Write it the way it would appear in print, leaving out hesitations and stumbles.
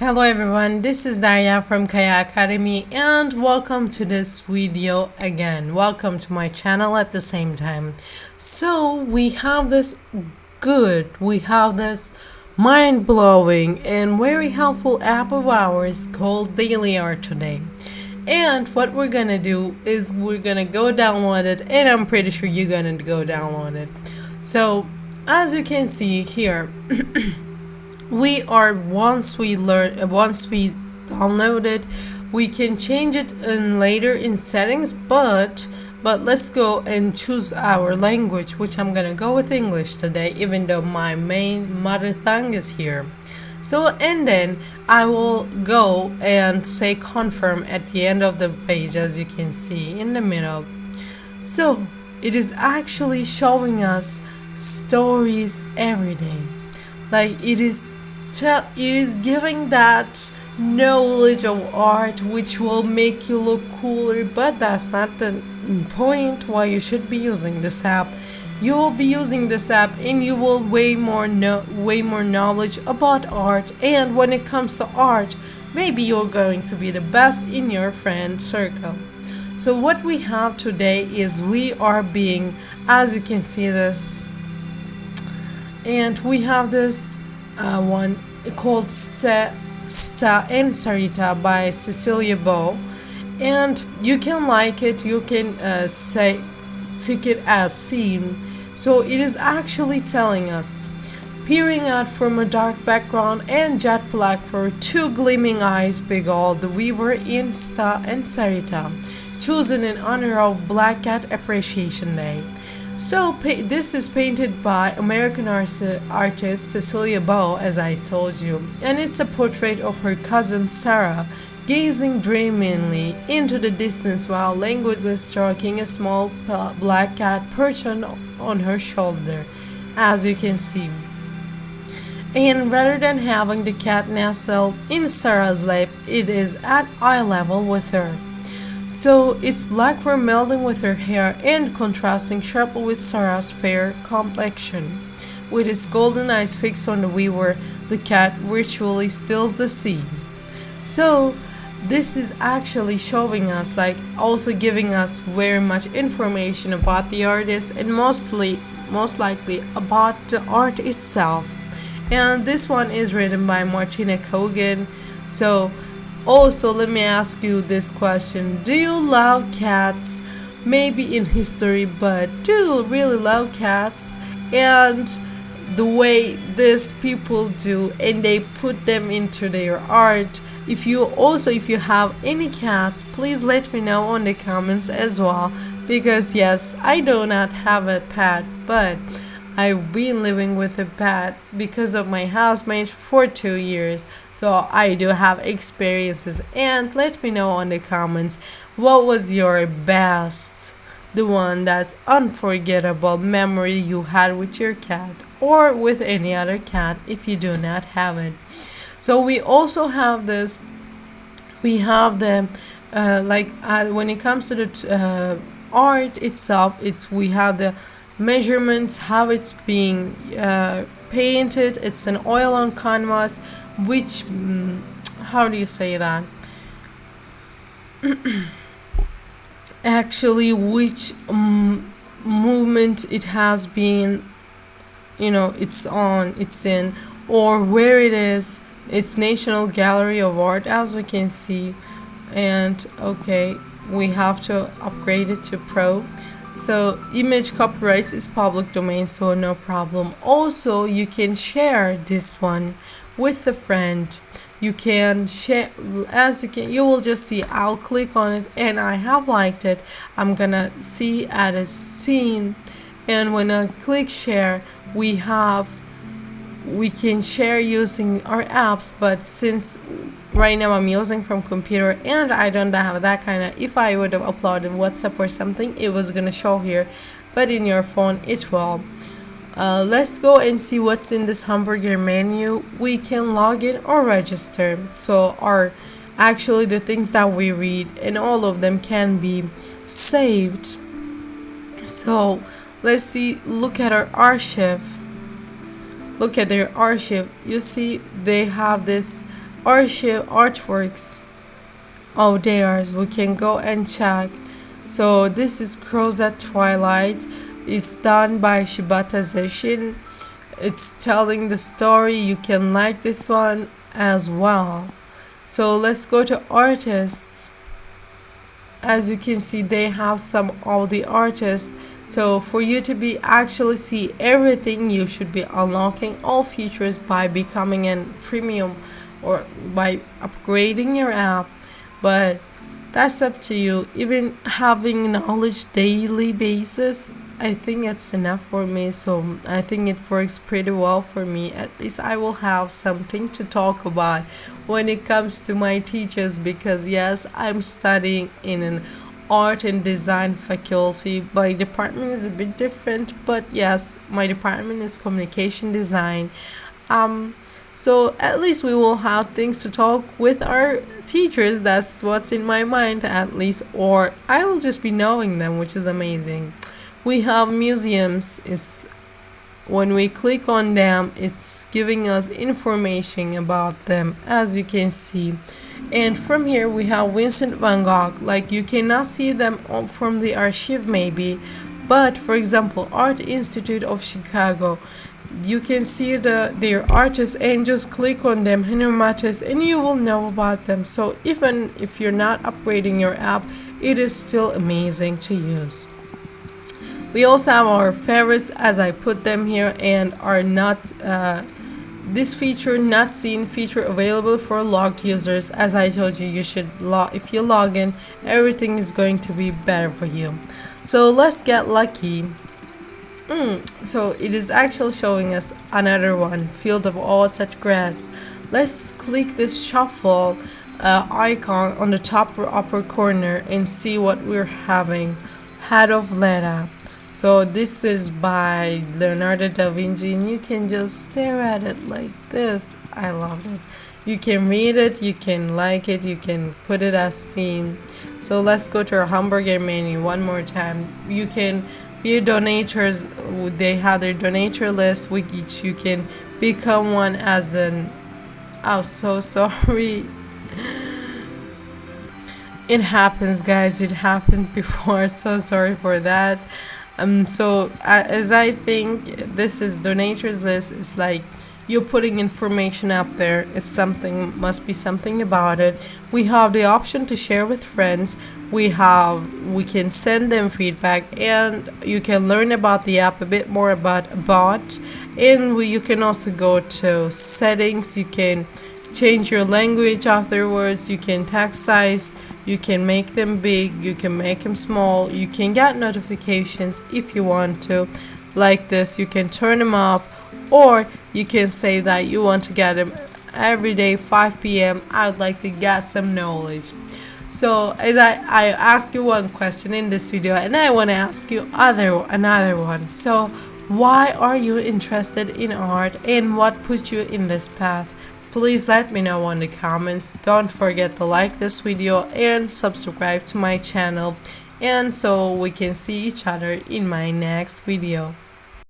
Hello everyone, this is Daria from Kaya Academy and welcome to this video again. Welcome to my channel at the same time. So we have this mind-blowing and very helpful app of ours called DailyArt today. And what we're gonna do is we're gonna go download it, and I'm pretty sure you're gonna go download it. So as you can see here, once we download it, we can change it later in settings, but let's go and choose our language, which I'm gonna go with English today, even though my main mother tongue is here. So, and then I will go and say confirm at the end of the page, as you can see in the middle. So it is actually showing us stories every day. Like it is giving that knowledge of art which will make you look cooler, but that's not the point why you should be using this app. You will be using this app and you will way more knowledge about art, and when it comes to art, maybe you're going to be the best in your friend circle. So what we have today is we are being, as you can see this, and we have this one called Sta and Sarita by Cecilia Bow, and you can like it, you can tick it as seen. So it is actually telling us, peering out from a dark background and jet black for two gleaming eyes beguiled the weaver in Sta and Sarita, chosen in honor of Black Cat Appreciation Day. So this is painted by American artist Cecilia Bow, as I told you, and it's a portrait of her cousin Sarah, gazing dreamingly into the distance while languidly stroking a small black cat perched on her shoulder, as you can see. And rather than having the cat nestled in Sarah's lap, it is at eye level with her. So its black fur melding with her hair and contrasting sharply with Sarah's fair complexion. With its golden eyes fixed on the weaver, the cat virtually stills the scene. So this is actually showing us, like, also giving us very much information about the artist and most likely about the art itself. And this one is written by Martina Kogan. So also, let me ask you this question. Do you love cats? Maybe in history, but do you really love cats? And the way these people do, and they put them into their art. If you have any cats, please let me know on the comments as well. Because yes, I do not have a pet, but I've been living with a pet because of my housemate for 2 years. So I do have experiences, and let me know on the comments what was your best, the one that's unforgettable memory you had with your cat or with any other cat if you do not have it. So we also have this, we have the when it comes to the art itself, we have the measurements, how it's being painted. It's an oil on canvas, which how do you say that, actually which movement it has been, it's in, or where it is. It's National Gallery of Art, as we can see. And okay, we have to upgrade it to Pro. So image copyrights is public domain, so no problem. Also, you can share this one with a friend. You can share, you will just see, I'll click on it and I have liked it. I'm gonna see add a scene, and when I click share, we can share using our apps, but since right now I'm using from computer and I don't have that kind of, if I would have uploaded WhatsApp or something, it was gonna show here, but in your phone it will. Let's go and see what's in this hamburger menu. We can log in or register. So actually the things that we read, and all of them can be saved. So let's see, look at our archive. Look at their archive. You see they have this archive artworks. Oh, there's, we can go and check. So this is Crows at Twilight. It's done by Shibata Zeshin. It's telling the story. You can like this one as well. So let's go to artists. As you can see, they have some of the artists. So for you to be actually see everything, you should be unlocking all features by becoming a premium or by upgrading your app. But that's up to you. Even having knowledge daily basis, I think it's enough for me. So I think it works pretty well for me. At least I will have something to talk about when it comes to my teachers, because yes, I'm studying in an art and design faculty. My department is a bit different, but yes, my department is communication design. Um, so at least we will have things to talk with our teachers. That's what's in my mind, at least, or I will just be knowing them, which is amazing. We have museums. Is when we click on them, it's giving us information about them, as you can see. And from here we have Vincent van Gogh. Like, you cannot see them from the archive maybe, but for example, Art Institute of Chicago, you can see their artists and just click on them, Henry, and you will know about them. So even if you're not upgrading your app, it is still amazing to use. We also have our favorites, as I put them here, and are not this feature not seen feature available for logged users. As I told you, you should if you log in, everything is going to be better for you. So let's get lucky. So it is actually showing us another one, field of oats at grass. Let's click this shuffle icon on the top upper corner and see what we're having. Head of Leda. So this is by Leonardo da Vinci, and you can just stare at it like this. I love it. You can read it, you can like it, you can put it as seen. So let's go to our hamburger menu one more time. You can be donators. They have their donator list, which you can become one as an... Oh, so sorry. It happens, guys. It happened before. So sorry for that. As I think this is donators list, it's like you're putting information up there. It's something, must be something about it. We have the option to share with friends. We can send them feedback, and you can learn about the app a bit more about and you can also go to settings. You can change your language afterwards. You can text size. You can make them big, you can make them small, you can get notifications if you want to. Like this, you can turn them off, or you can say that you want to get them every day 5 p.m. I would like to get some knowledge. So as I ask you one question in this video, and I want to ask you another one. So why are you interested in art, and what put you in this path? Please let me know in the comments. Don't forget to like this video and subscribe to my channel, and so we can see each other in my next video.